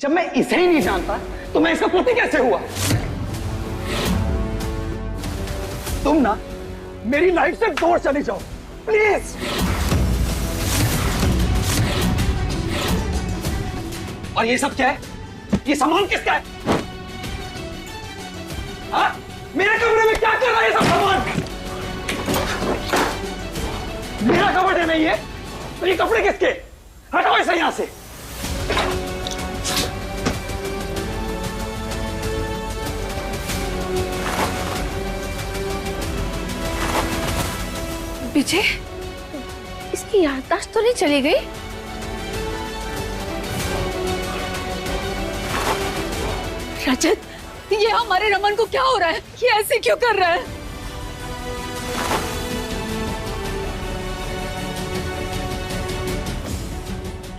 जब मैं इसे ही नहीं जानता तो मैं इसका पति कैसे हुआ? तुम ना मेरी लाइफ से दूर चली जाओ प्लीज। और ये सब क्या है? ये सामान किसका है? हाँ? मेरे कमरे में क्या कर रहा है ये सब सामान? मेरा कमरा है नहीं है तो ये कपड़े किसके? हटाओ इसे यहां से। विजय, इसकी याददाश्त तो नहीं चली गई? रजत, ये हमारे रमन को क्या हो रहा है? ये ऐसे क्यों कर रहा है?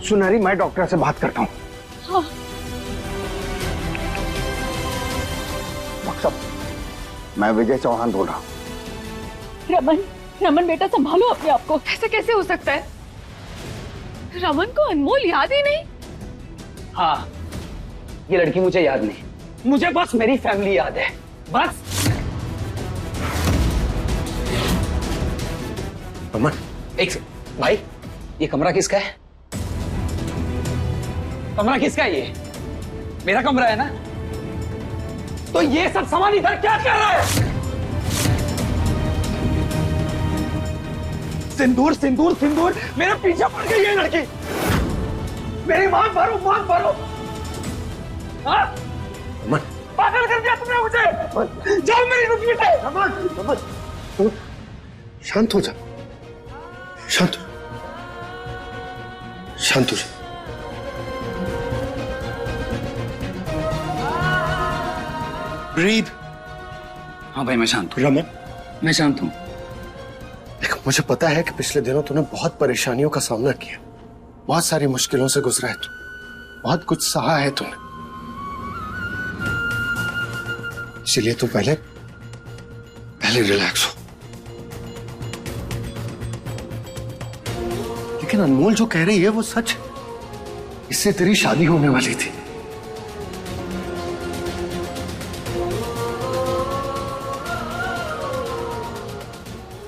सुनारी, मैं डॉक्टर से बात करता हूँ। हाँ। डॉक्टर साहब, मैं विजय चौहान बोल रहा हूँ। रमन बेटा, संभालो अपने आप को। ऐसा कैसे हो सकता है? रमन को अनमोल याद ही नहीं? हाँ, ये लड़की मुझे याद नहीं, मुझे बस मेरी फैमिली याद है, बस। रमन, एक सेकंड भाई, ये कमरा किसका है? कमरा किसका है ये? मेरा कमरा है ना? तो ये सब सामान इधर क्या कर रहा है? सिंदूर सिंदूर सिंदूर, मेरे पीछे पड़ गई ये लड़की। मेरी मांग भरो, मांग भरो। हाँ? रमन, पागल कर दिया तुमने मुझे। जाओ मेरी रुकनी से। रमन, शांत हो जा, शांत हो जा। ब्रीथ। हाँ भाई, मैं शांत हूँ। रमन, मैं शांत हूँ। देखो, मुझे पता है कि पिछले दिनों तूने बहुत परेशानियों का सामना किया, बहुत सारी मुश्किलों से गुजरा है तू, बहुत कुछ सहा है तूने, इसलिए तू पहले रिलैक्स हो। लेकिन अनमोल जो कह रही है वो सच है, इससे तेरी शादी होने वाली थी।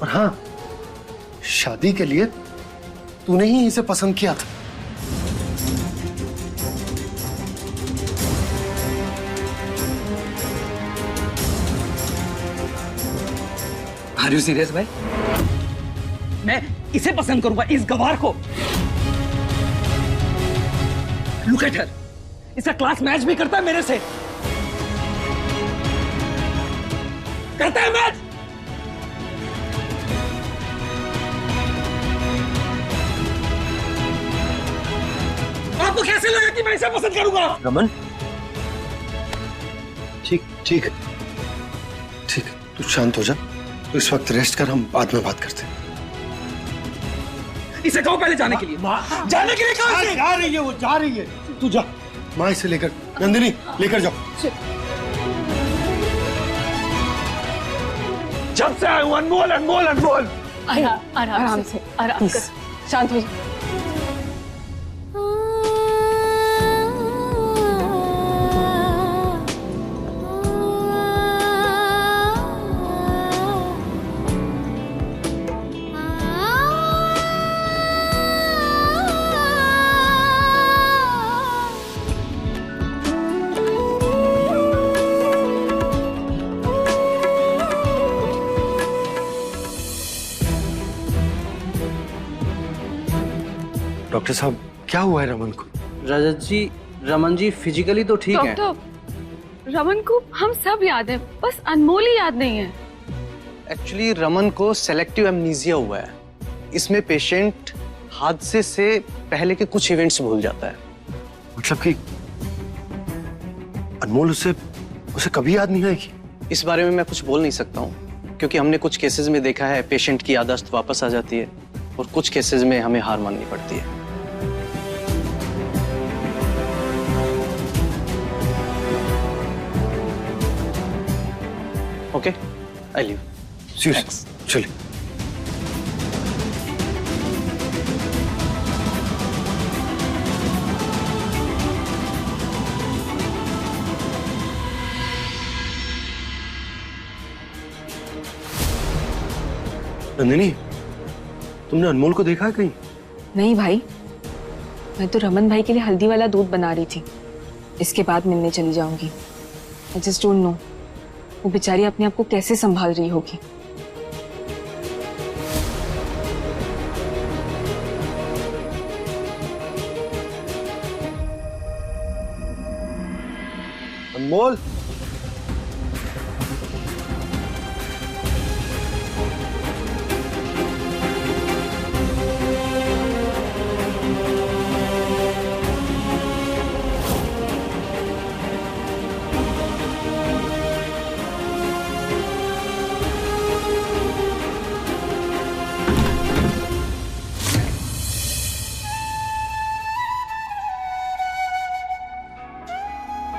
और हाँ, शादी के लिए तूने ही इसे पसंद किया था। आर यू सीरियस भाई? मैं इसे पसंद करूंगा, इस गवार को? लुक एट हर, इसका क्लास मैच भी करता है मेरे से, करता है मैच। आपको कैसे लगा कि मैं इसे पसंद करूंगा? रमन, ठीक ठीक ठीक, तू शांत हो जा, तू इस वक्त रेस्ट कर, हम बाद में बात करते हैं। इसे कहो पहले जाने के लिए। जाने के लिए कहो इसे। जा रही है वो, जा रही है, तू जा। माँ इसे लेकर, नंदिनी लेकर जाओ। जब से आया हूं, अनमोल अनमोल अनमोल। आराम से शांत हो जा। डॉक्टर साहब, क्या हुआ है रमन को? रजत जी, रमन जी फिजिकली तो ठीक है। डॉक्टर, रमन को हम सब याद है, बस अनमोल ही याद नहीं है। एक्चुअली रमन को सेलेक्टिव एमनीजिया हुआ है। इसमें पेशेंट हादसे से पहले के कुछ इवेंट्स भूल जाता है। मतलब कि अनमोल उसे कभी याद नहीं आएगी? इस बारे में मैं कुछ बोल नहीं सकता हूँ, क्योंकि हमने कुछ केसेस में देखा है पेशेंट की याददाश्त वापस आ जाती है और कुछ केसेस में हमें हार माननी पड़ती है। Okay, I leave. चलिए। नंदिनी, तुमने अनमोल को देखा है कहीं? नहीं भाई, मैं तो रमन भाई के लिए हल्दी वाला दूध बना रही थी। इसके बाद मिलने चली जाऊंगी। आई जस्ट डोंट नो वो बेचारी अपने आप को कैसे संभाल रही होगी। अनमोल,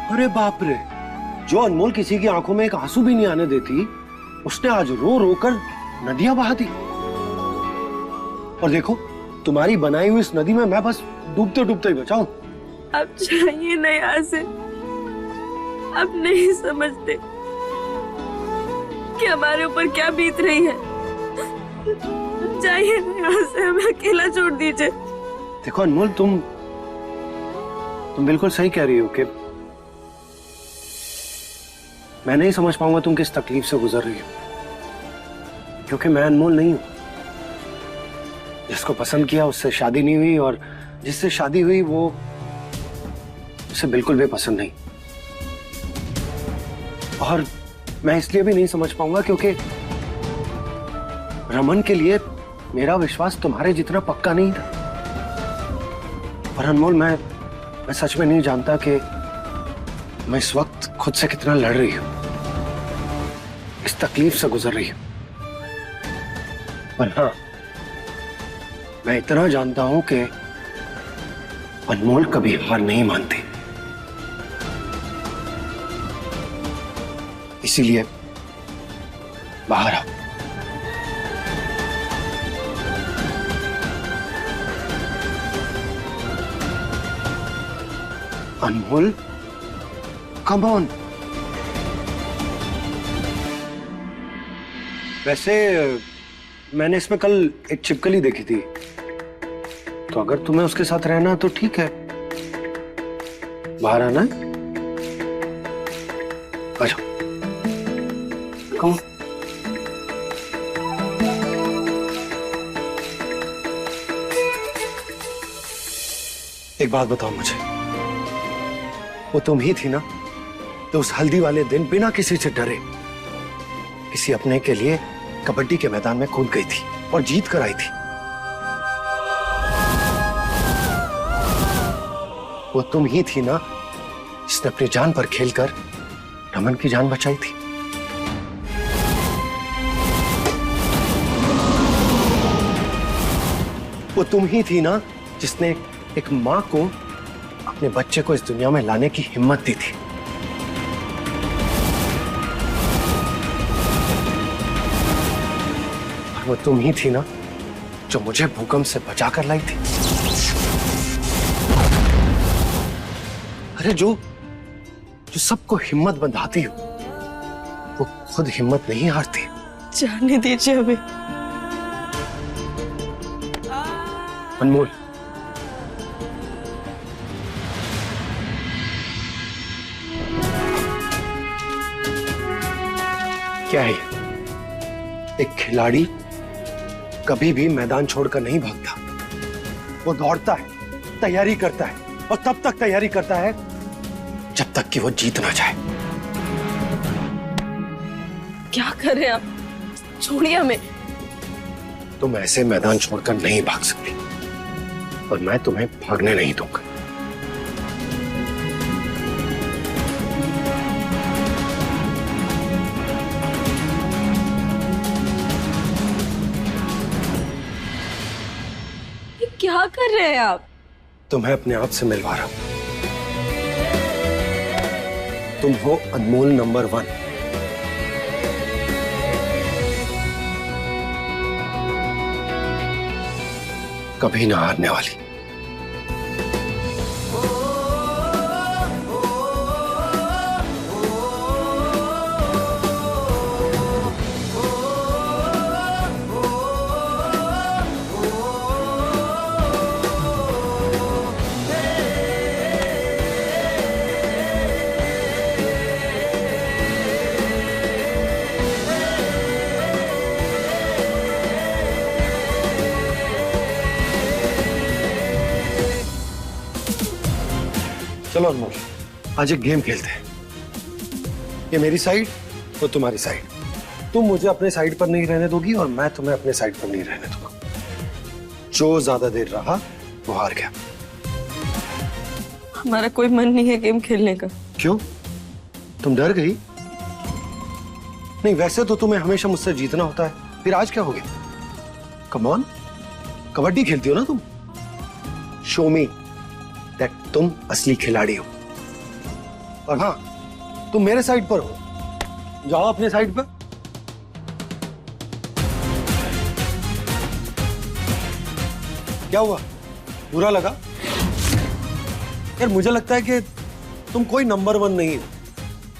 अरे बाप रे, जो अनमोल किसी की आंखों में एक आंसू भी नहीं आने देती, उसने आज रो रो कर नदियां बहा दी। और देखो, तुम्हारी बनाई हुई इस नदी में मैं बस डूबते डूबते ही बचा हूं। अब जाइए ना यहाँ से, अब नहीं समझते कि हमारे ऊपर क्या बीत रही है। जाइए ना यहाँ से, हमें अकेला छोड़ दीजिए। देखो अनमोल, तुम बिल्कुल सही कह रही हो कि मैं नहीं समझ पाऊंगा तुम किस तकलीफ से गुजर रही हो, क्योंकि मैं अनमोल नहीं हूं। जिसको पसंद किया उससे शादी नहीं हुई, और जिससे शादी हुई वो उसे बिल्कुल भी पसंद नहीं। और मैं इसलिए भी नहीं समझ पाऊंगा क्योंकि रमन के लिए मेरा विश्वास तुम्हारे जितना पक्का नहीं था। और अनमोल, मैं सच में नहीं जानता कि मैं इस वक्त खुद से कितना लड़ रही हूं, इस तकलीफ से गुजर रही हूं। पर हाँ, मैं इतना जानता हूं कि अनमोल कभी हार नहीं मानती। इसीलिए बाहर आओ। अनमोल, कम ऑन। वैसे मैंने इसमें कल एक छिपकली देखी थी, तो अगर तुम्हें उसके साथ रहना तो ठीक है, बाहर आना है? आ जाओ। कम। एक बात बताओ मुझे, वो तुम ही थी ना तो उस हल्दी वाले दिन बिना किसी से डरे किसी अपने के लिए कबड्डी के मैदान में कूद गई थी और जीत कर आई थी? वो तुम ही थी ना जिसने अपनी जान पर खेलकर रमन की जान बचाई थी? वो तुम ही थी ना जिसने एक मां को अपने बच्चे को इस दुनिया में लाने की हिम्मत दी थी? और वो तुम ही थी ना जो मुझे भूकंप से बचाकर लाई थी? अरे जो सबको हिम्मत बंधाती हो, वो खुद हिम्मत नहीं हारती। जाने दीजिए हमें। अनमोल, क्या है? एक खिलाड़ी कभी भी मैदान छोड़कर नहीं भागता। वो दौड़ता है, तैयारी करता है, और तब तक तैयारी करता है जब तक कि वो जीत ना जाए। क्या कर रहे हैं आप? छोड़िए हमें। तुम ऐसे मैदान छोड़कर नहीं भाग सकती, और मैं तुम्हें भागने नहीं दूंगा। क्या कर रहे हैं आप? तुम्हें अपने आप से मिलवा रहा हूं। तुम हो अनमोल नंबर 1। कभी ना हारने वाली। चलो अनमोल, आज एक गेम खेलते हैं। ये मेरी साइड और तुम्हारी साइड। तुम मुझे अपने साइड पर नहीं रहने दोगी और मैं तुम्हें अपने साइड पर नहीं रहने दूंगा। जो ज्यादा देर रहा वो हार गया। हमारा कोई मन नहीं है गेम खेलने का। क्यों? तुम डर गई? नहीं, वैसे तो तुम्हें हमेशा मुझसे जीतना होता है, फिर आज क्या हो गया? कम ऑन, कबड्डी खेलती हो ना तुम। शो मी दैट तुम असली खिलाड़ी हो। और हाँ, तुम मेरे साइड पर हो, जाओ अपने साइड पर। क्या हुआ? बुरा लगा? यार मुझे लगता है कि तुम कोई नंबर 1 नहीं हो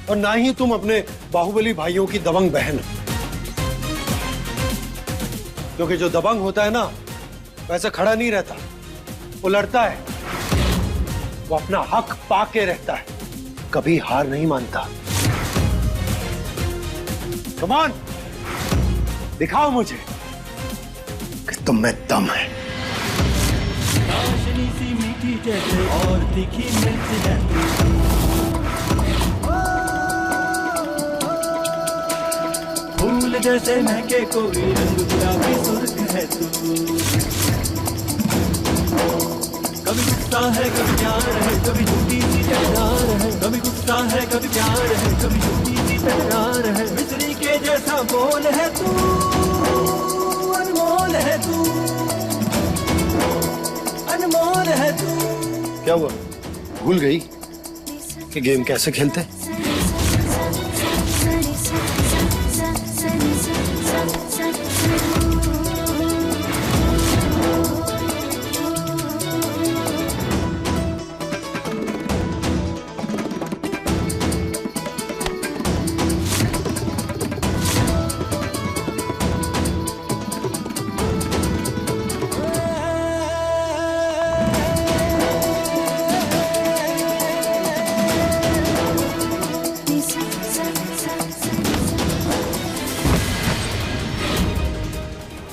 और ना ही तुम अपने बाहुबली भाइयों की दबंग बहन हो। क्योंकि जो दबंग होता है ना, वैसे खड़ा नहीं रहता, वो लड़ता है, वो अपना हक पाके रहता है, कभी हार नहीं मानता। कम ऑन, दिखाओ मुझे कि तुम में दम है। सी मीठी जैसे और तीखी मिर्च है फूल जैसे महके कोई रंग गुलाबी सुर्ख है तू। कभी गुस्सा है कभी प्यार है कभी झूठी सी तकरार है। कभी गुस्सा है कभी प्यार है कभी झूठी सी तकरार है। मिस्री के जैसा बोल है तू, अनमोल है तू, अनमोल है तू। क्या हुआ? भूल गई कि गेम कैसे खेलते हैं?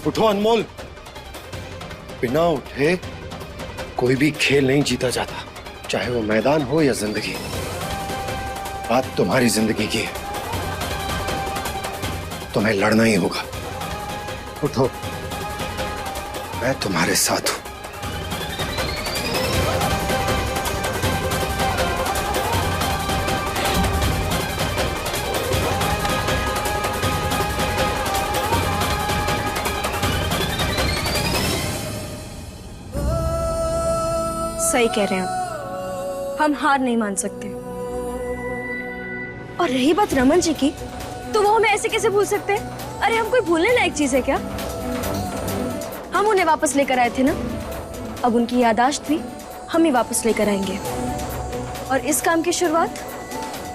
उठो अनमोल, बिना उठे कोई भी खेल नहीं जीता जाता, चाहे वो मैदान हो या जिंदगी। बात तुम्हारी जिंदगी की है, तुम्हें लड़ना ही होगा। उठो, मैं तुम्हारे साथ हूं। सही कह रहे हैं आप, हम हार नहीं मान सकते। और रही बात रमन जी की, तो वो हमें ऐसे कैसे भूल सकते हैं? अरे हम कोई भूलने लायक चीज है क्या? हम उन्हें वापस लेकर आए थे ना, अब उनकी याददाश्त भी हम ही वापस लेकर आएंगे। और इस काम की शुरुआत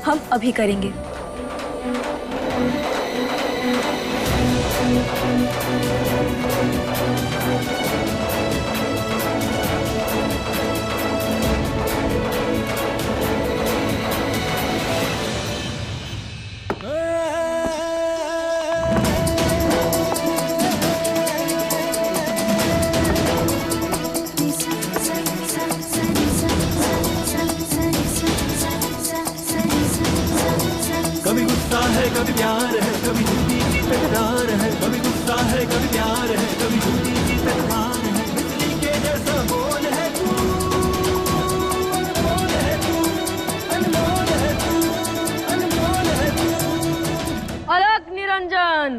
हम अभी करेंगे। कभी गुस्सा है कभी प्यार है कभी झूठी सी तकरार है। कभी गुस्सा है कभी प्यार है कभी झूठी सी तकरार है। बिजली के जैसा बोल है तू, अनमोल है तू, अनमोल है तू, अनमोल है तू। अलग निरंजन।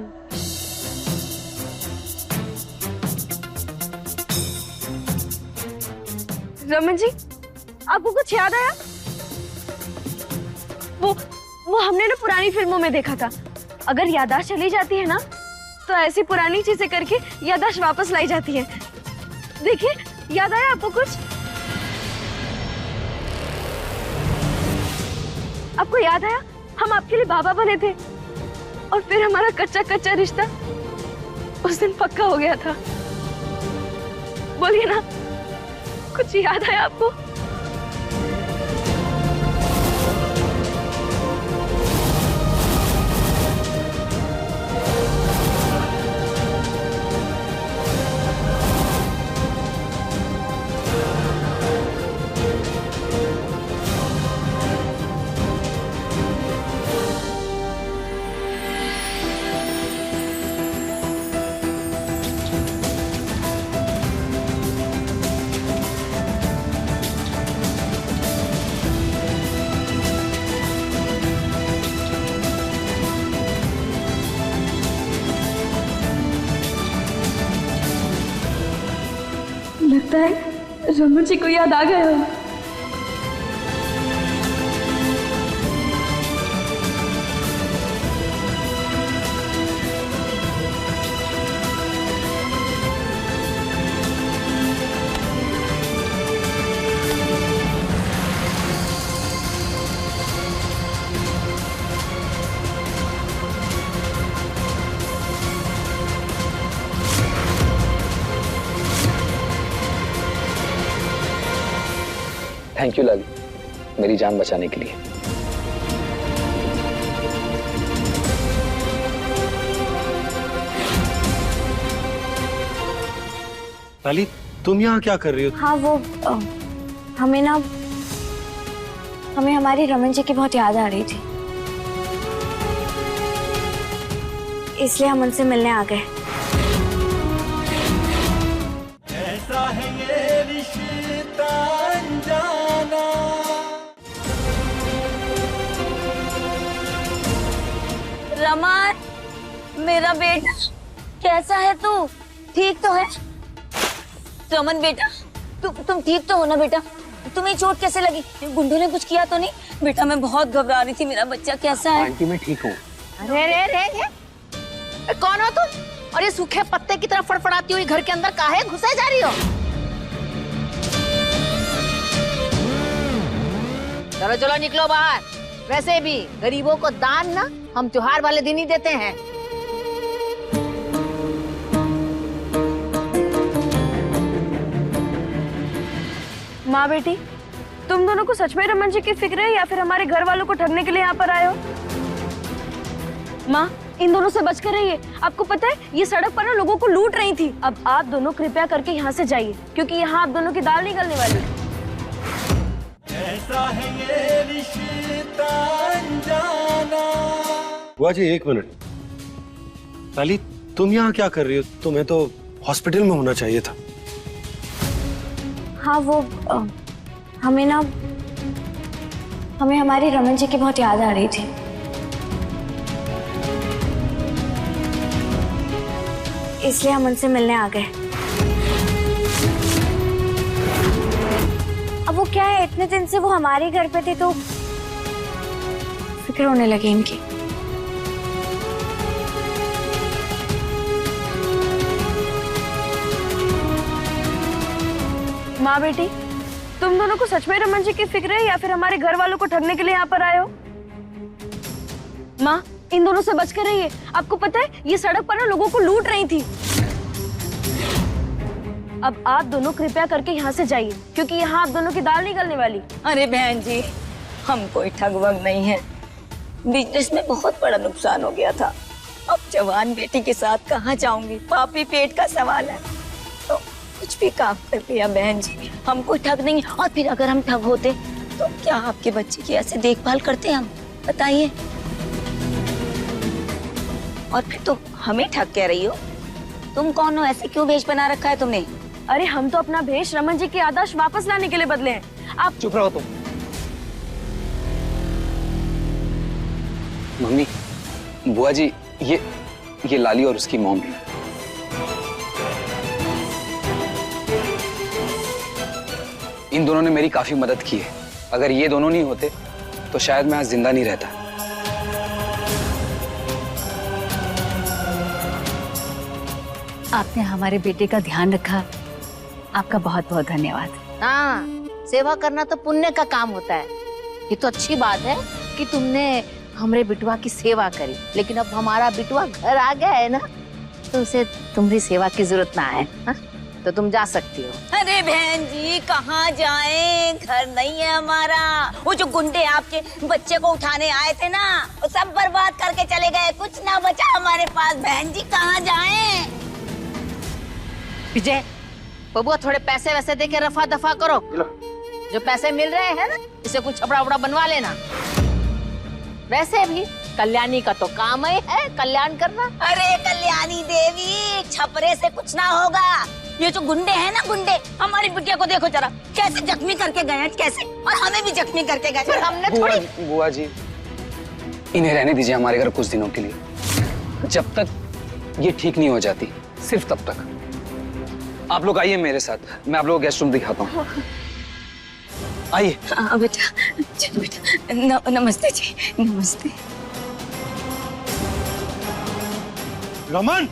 रमन जी, आपको कुछ याद आया? वो हमने ना पुरानी फिल्मों में देखा था, अगर याददाश्त चली जाती है ना, तो ऐसी पुरानी चीजें करके याददाश्त वापस लाई जाती है। देखिए, याद आया आपको कुछ? आपको याद आया हम आपके लिए बाबा बने थे और फिर हमारा कच्चा कच्चा रिश्ता उस दिन पक्का हो गया था। बोलिए ना, कुछ याद आया आपको? लगता है रमन जी को याद आ गया हो। थैंक यू लाली, मेरी जान बचाने के लिए। लाली, तुम यहाँ क्या कर रही हो? हाँ वो हमें हमारी रमन जी की बहुत याद आ रही थी, इसलिए हम उनसे मिलने आ गए। ऐसा है ये रिश्ता अनजाना। रमन, मेरा बेटा कैसा है तू? ठीक तो है? रमन बेटा, तुम ठीक तो हो ना बेटा? तुम्हें चोट कैसे लगी? गुंडों ने कुछ किया तो नहीं? बेटा मैं बहुत घबरा रही थी, मेरा बच्चा कैसा है? आंटी मैं ठीक हूँ। अरे रे रे रे, कौन हो तुम? और ये सूखे पत्ते की तरह फड़फड़ाती हुई घर के अंदर काहे घुसे जा रही हो? चलो चलो निकलो बाहर। वैसे भी गरीबों को दान ना हम त्योहार वाले दिन ही देते हैं। माँ बेटी, तुम दोनों को सच में रमन जी की फिक्र है या फिर हमारे घर वालों को ठगने के लिए यहाँ पर आए हो? माँ, इन दोनों से बच कर रहिए। आपको पता है ये सड़क पर ना लोगों को लूट रही थी। अब आप दोनों कृपया करके यहाँ से जाइए, क्योंकि यहाँ आप दोनों की दाल नहीं गलने वाली। ऐसा है ये रिश्ता अनजाना। बुआ जी एक मिनट। लाली, तुम यहाँ क्या कर रही हो? तुम्हें तो हॉस्पिटल में होना चाहिए था। हाँ वो हमें हमारी रमन जी की बहुत याद आ रही थी, इसलिए हम उनसे मिलने आ गए। अब वो क्या है, इतने दिन से वो हमारे घर पे थे तो फिक्र होने लगी इनकी। माँ बेटी, तुम दोनों को सच में रमन जी की फिक्र है या फिर हमारे घर वालों को ठगने के लिए यहाँ पर आए हो? माँ, इन दोनों से बच कर रहिए। आपको पता है ये सड़क पर ना लोगों को लूट रही थी। अब आप दोनों कृपया करके यहाँ से जाइए, क्योंकि यहाँ आप दोनों की दाल नहीं गलने वाली। अरे बहन जी, हम कोई ठगवग नहीं है। बिजनेस में बहुत बड़ा नुकसान हो गया था। अब जवान बेटी के साथ कहाँ जाऊंगी? पापी पेट का सवाल है, तो कुछ भी काम कर लिया बहन जी। हम कोई ठग नहीं। और फिर अगर हम ठग होते तो क्या आपके बच्चे की ऐसे देखभाल करते हम? बताइए। और फिर तुम हमें ठग कह रही हो? तुम कौन हो? ऐसे क्यों भेष बना रखा है तुमने? अरे हम तो अपना भेष रमन जी की आदर्श वापस लाने के लिए बदले हैं। आप चुप रहो तुम। मम्मी, बुआ जी, ये लाली और उसकी मॉम है। इन दोनों ने मेरी काफी मदद की है। अगर ये दोनों नहीं होते तो शायद मैं आज जिंदा नहीं रहता। आपने हमारे बेटे का ध्यान रखा, आपका बहुत बहुत धन्यवाद। हाँ, सेवा करना तो पुण्य का काम होता है। ये तो अच्छी बात है कि तुमने हमारे बिटवा की सेवा करी, लेकिन अब हमारा बिटवा घर आ गया है ना, तो उसे तुम्हारी सेवा की जरूरत ना है। हा? तो तुम जा सकती हो। अरे बहन जी, कहाँ जाएं? घर नहीं है हमारा। वो जो गुंडे आपके बच्चे को उठाने आए थे ना, वो सब बर्बाद करके चले गए। कुछ ना बचा हमारे पास। बहन जी कहाँ जाएं? विजय, बबुआ थोड़े पैसे वैसे दे के रफा दफा करो। जो पैसे मिल रहे हैं ना, इसे कुछ छपड़ा उपड़ा बनवा लेना। वैसे भी कल्याणी का तो काम ही है कल्याण करना। अरे कल्याणी देवी, छपरे से कुछ ना होगा। ये जो गुंडे हैं ना, गुंडे हमारी बिटिया को देखो जरा, कैसे जख्मी करके गए हैं, कैसे, और हमें भी जख्मी करके गए। फिर हमने थोड़ी। बुआ जी, इन्हें रहने दीजिए हमारे घर कुछ दिनों के लिए, जब तक ये ठीक नहीं हो जाती, सिर्फ तब तक। आप लोग आइए मेरे साथ, मैं आप लोगों को गेस्ट रूम दिखाता हूँ। आइए। बेटा चलो बेटा। नमस्ते जी, नमस्ते। रमन,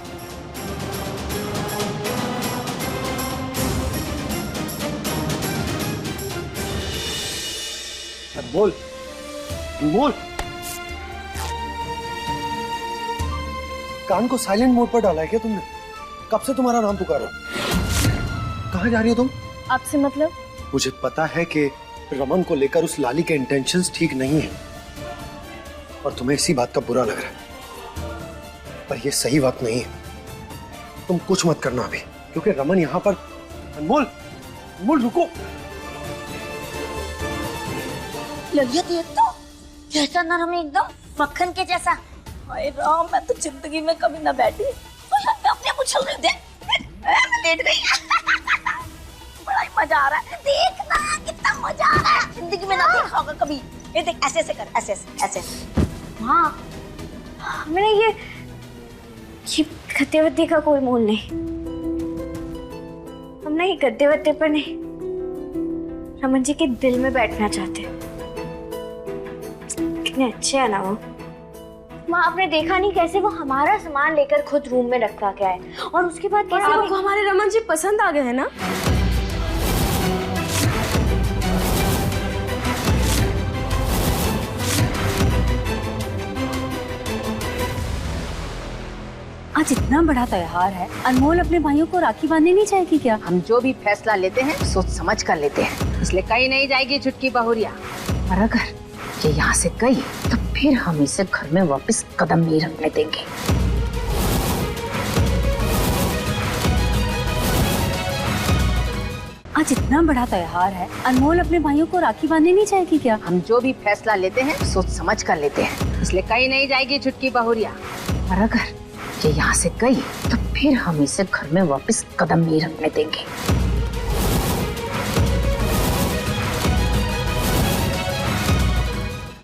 बोल बोल। कान को साइलेंट मोड पर डाला है क्या तुमने? कब से तुम्हारा नाम पुकारा? कहाँ जा रही हो तुम? आपसे मतलब? मुझे पता है कि रमन को लेकर उस लाली के इंटेंशंस ठीक नहीं है और तुम्हें इसी बात का बुरा लग रहा है, पर यह सही बात नहीं है। तुम कुछ मत करना अभी, क्योंकि रमन यहाँ पर। अनमोल, अनमोल रुको। ललिया देख तो कैसा नरम है, एकदम मक्खन के जैसा। हाय राम, मैं तो जिंदगी में कभी ना बैठी। अपने उछल रही, देख मैं लेट गई। बड़ा ही मजा आ रहा है, देखना कितना मजा आ रहा है। जिंदगी में ना देखा होगा कभी। ये देख, ऐसे ऐसे कर, ऐसे ऐसे ऐसे। माँ, मैंने ये गद्दे वद्दे का कोई मोल नहीं। हम ना ये गद्दे वद्दे पर नहीं, रमन जी के दिल में बैठना चाहते हैं। कितने अच्छे है ना वो। माँ, आपने देखा नहीं कैसे वो हमारा सामान लेकर खुद रूम में रखा के आए, और उसके बाद कैसे आपको हमारे रमन जी पसंद आ गए हैं ना? आज इतना बड़ा त्योहार है, अनमोल अपने भाइयों को राखी बांधने नहीं जाएगी क्या? हम जो भी फैसला लेते हैं सोच समझ कर लेते हैं, इसलिए कहीं नहीं जाएगी छुटकी बहुरिया। और अगर ये यहाँ से गई तो फिर हम इसे घर में वापस कदम नहीं रखने देंगे। आज इतना बड़ा त्योहार है, अनमोल अपने भाइयों को राखी बांधने नहीं जाएगी क्या? हम जो भी फैसला लेते हैं सोच समझ कर लेते हैं, इसलिए कहीं नहीं जाएगी छुटकी बहुरिया। और अगर ये यहाँ से गई तो फिर हम इसे घर में वापस कदम नहीं रखने देंगे।